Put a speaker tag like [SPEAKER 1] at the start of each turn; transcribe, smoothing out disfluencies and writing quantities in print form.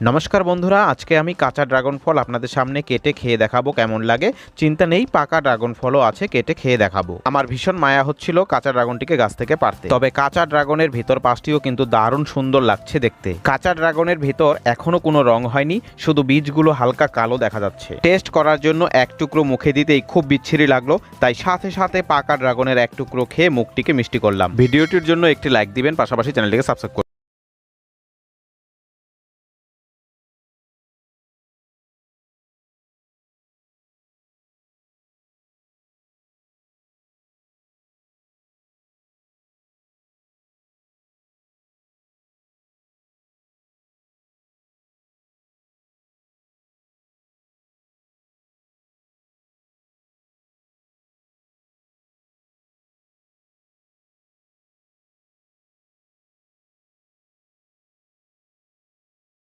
[SPEAKER 1] নমস্কার বন্ধুরা, আজকে আমি কাঁচা ড্রাগন ফল আপনাদের সামনে কেটে খেয়ে দেখাবো কেমন লাগে। চিন্তা নেই, পাকা ড্রাগন ফলও আছে, কেটে খেয়ে দেখাবো। আমার ভীষণ মায়া হচ্ছিল কাঁচা ড্রাগনটিকে গাছ থেকে পারতে, তবে কাঁচা ড্রাগনের ভিতর পাশটিও কিন্তু দারুণ সুন্দর লাগছে দেখতে। কাঁচা ড্রাগনের ভিতর এখনো কোনো রং হয়নি, শুধু বীজগুলো হালকা কালো দেখা যাচ্ছে। টেস্ট করার জন্য এক টুকরো মুখে দিতেই খুব বিচ্ছিরি লাগলো, তাই সাথে সাথে পাকা ড্রাগনের এক টুকরো খেয়ে মুখটিকে মিষ্টি করলাম। ভিডিওটির জন্য একটি লাইক দিবেন, পাশাপাশি চ্যানেলটিকে সাবস্ক্রাইব করুন।